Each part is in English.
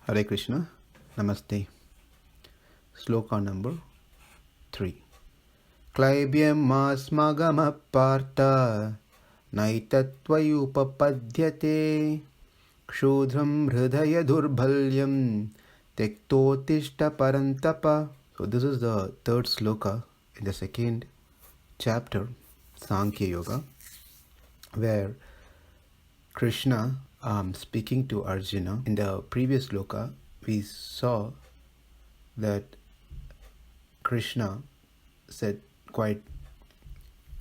Hare Krishna, Namaste. Sloka number 3. Klaibyaṁ gamaḥ pārtha, naitat tvayy upapadyate, kṣudraṁ hṛdaya-daurbalyaṁ, tyaktvottiṣṭha paran-tapa. So this is the third sloka in the second chapter, Sankhya Yoga, where Krishna speaking to Arjuna. In the previous sloka, we saw that Krishna said quite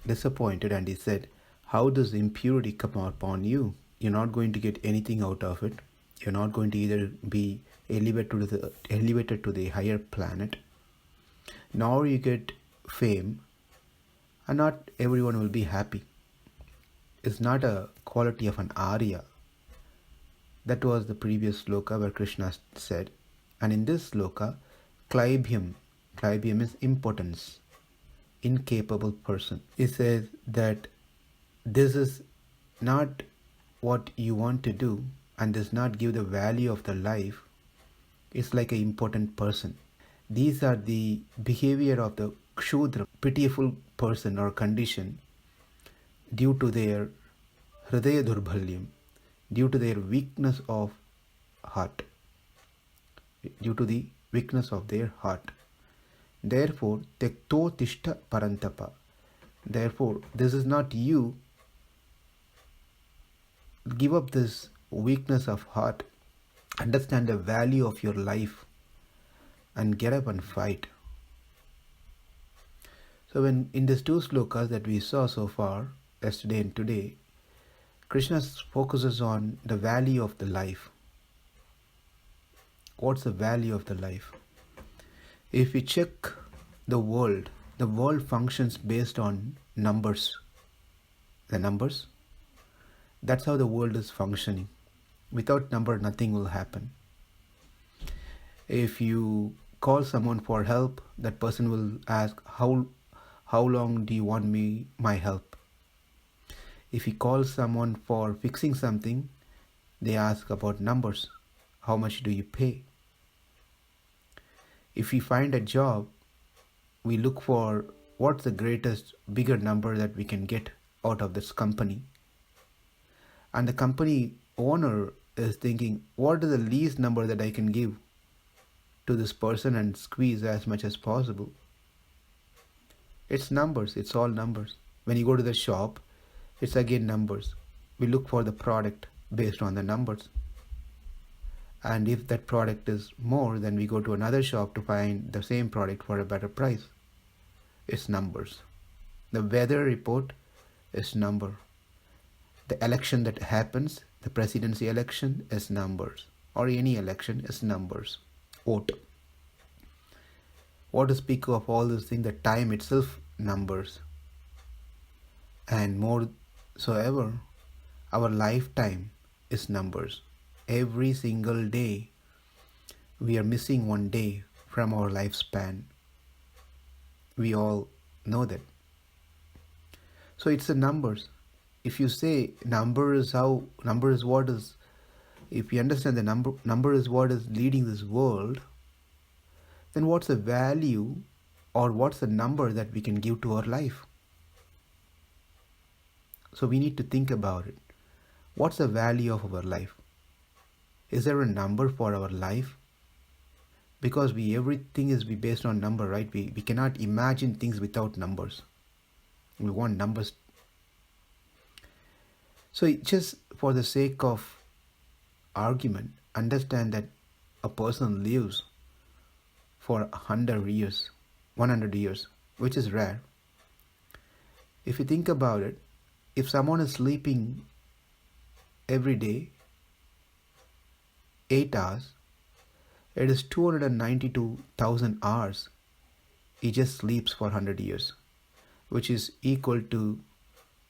disappointed, and he said, how does impurity come upon you? You're not going to get anything out of it. You're not going to either be elevated to the higher planet, nor you get fame, and not everyone will be happy. It's not a quality of an Arya. That was the previous sloka where Krishna said. And in this sloka, klaibyam is impotence, incapable person. He says that this is not what you want to do and does not give the value of the life. It's like an impotent person. These are the behavior of the kṣudram, pitiful person or condition, due to their hṛdaya-daurbalyaṁ, due to their weakness of heart, due to the weakness of their heart. Therefore, tyaktvottiṣṭha paran-tapa. Therefore, this is not you. Give up this weakness of heart. Understand the value of your life and get up and fight. So when in these two slokas that we saw so far, yesterday and today, Krishna focuses on the value of the life. What's the value of the life? If we check the world functions based on numbers. The numbers, that's how the world is functioning. Without number, nothing will happen. If you call someone for help, that person will ask, how long do you want my help? If you call someone for fixing something, they ask about numbers. How much do you pay? If we find a job, we look for what's the greatest, bigger number that we can get out of this company. And the company owner is thinking, what is the least number that I can give to this person and squeeze as much as possible? It's numbers. It's all numbers. When you go to the shop, it's again numbers. We look for the product based on the numbers. And if that product is more, then we go to another shop to find the same product for a better price. It's numbers. The weather report is number. The election that happens, the presidency election, is numbers. Or any election is numbers. Vote. What to speak of all these things, the time itself, numbers. And more so ever, our lifetime is numbers. Every single day, we are missing one day from our lifespan. We all know that. So it's the numbers. If you say number is what is, if you understand the number is what is leading this world, then what's the value or what's the number that we can give to our life? So we need to think about it. What's the value of our life? Is there a number for our life? Because everything is based on number, right? We cannot imagine things without numbers. We want numbers. So just for the sake of argument, understand that a person lives for 100 years, which is rare. If you think about it, if someone is sleeping every day 8 hours, it is 292,000 hours. He just sleeps for 100 years, which is equal to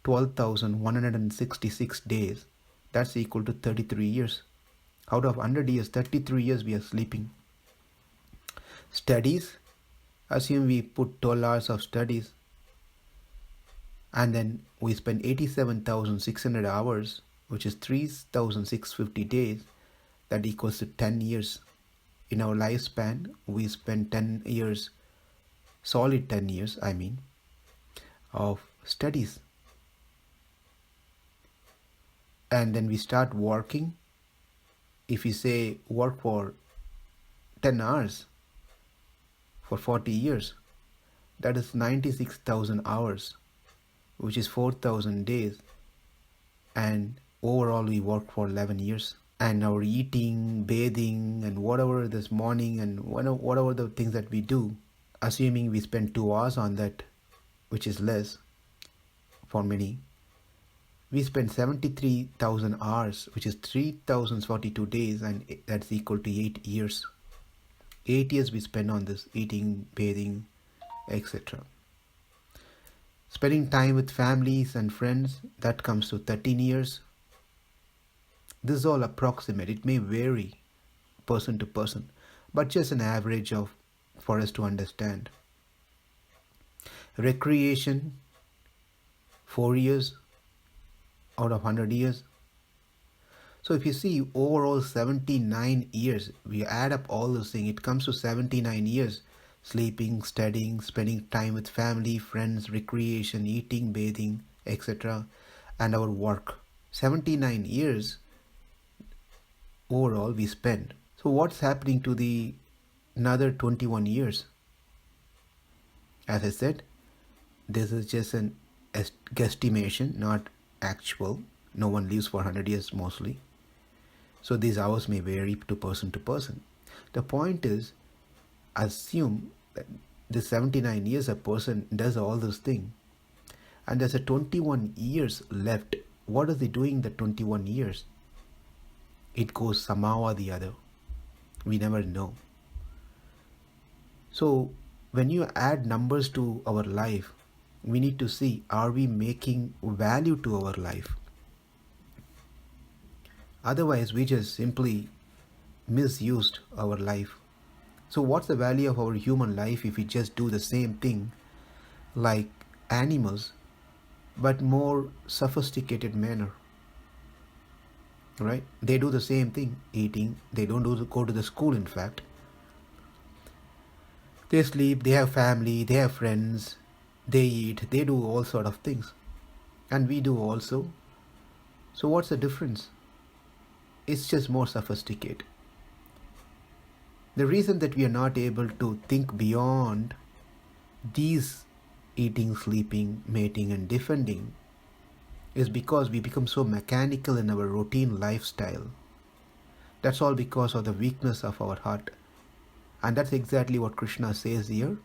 12,166 days. That's equal to 33 years. Out of 100 years, 33 years we are sleeping. Studies, assume we put 12 hours of studies, and then we spend 87,600 hours, which is 3,650 days. that equals to 10 years. In our lifespan, we spend 10 years, solid 10 years, of studies. And then we start working. If we say work for 10 hours for 40 years, that is 96,000 hours, which is 4,000 days. And overall we work for 11 years. And our eating, bathing, and whatever this morning and whatever the things that we do, assuming we spend 2 hours on that, which is less for many, we spend 73,000 hours, which is 3,042 days, and that's equal to 8 years. 8 years we spend on this, eating, bathing, etc. Spending time with families and friends, that comes to 13 years. This is all approximate. It may vary person to person, but just an average for us to understand. Recreation, 4 years out of 100 years. So if you see overall 79 years, we add up all those things, it comes to 79 years. Sleeping, studying, spending time with family, friends, recreation, eating, bathing, etc. and our work. 79 years overall we spend. So what's happening to the another 21 years? As I said, this is just an guesstimation, not actual. No one lives for 100 years mostly. So these hours may vary to person to person. The point is, assume that the 79 years a person does all those things, and there's a 21 years left. What is he doing the 21 years? It goes somehow or the other. We never know. So when you add numbers to our life, we need to see, are we making value to our life? Otherwise, we just simply misused our life. So what's the value of our human life if we just do the same thing like animals, but more sophisticated manner? Right? They do the same thing, eating. They don't go to the school, in fact. They sleep, they have family, they have friends, they eat, they do all sort of things. And we do also. So what's the difference? It's just more sophisticated. The reason that we are not able to think beyond these eating, sleeping, mating and defending is because we become so mechanical in our routine lifestyle. That's all because of the weakness of our heart. And that's exactly what Krishna says here.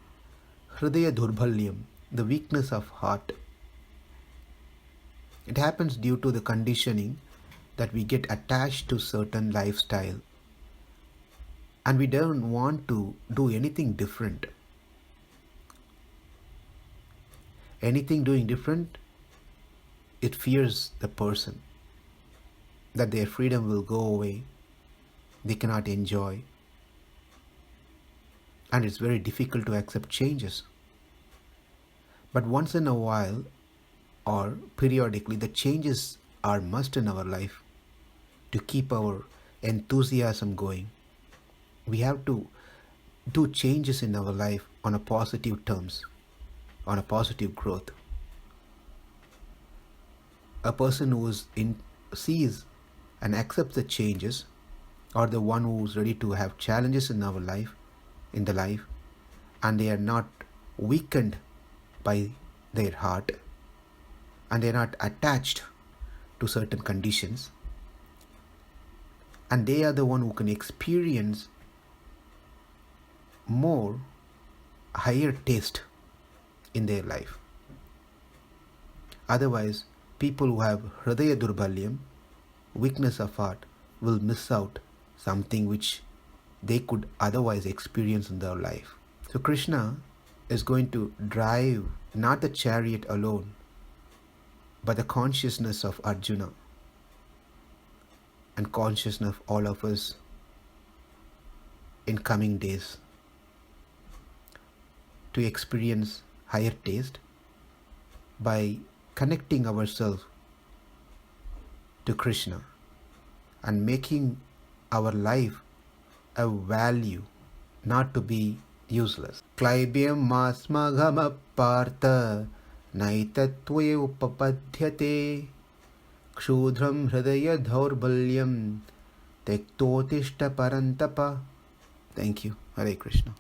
hṛdaya-daurbalyaṁ, the weakness of heart. It happens due to the conditioning that we get attached to certain lifestyle. And we don't want to do anything different. Anything doing different, it fears the person that their freedom will go away. They cannot enjoy. And it's very difficult to accept changes. But once in a while or periodically, the changes are must in our life to keep our enthusiasm going. We have to do changes in our life on a positive terms, on a positive growth. A person who sees and accepts the changes, or the one who is ready to have challenges in our life, and they are not weakened by their heart, and they are not attached to certain conditions, and they are the one who can experience more higher taste in their life. Otherwise, people who have hṛdaya-daurbalyaṁ, weakness of heart, will miss out something which they could otherwise experience in their life. So Krishna is going to drive not the chariot alone, but the consciousness of Arjuna and consciousness of all of us in coming days to experience higher taste by connecting ourselves to Krishna and making our life a value, not to be useless. Klaibyaṁ gamaḥ pārtha naitat tvayy upapadyate kṣudraṁ hṛdaya-daurbalyaṁ tyaktvottiṣṭha paran-tapa. Thank you. Hare Krishna.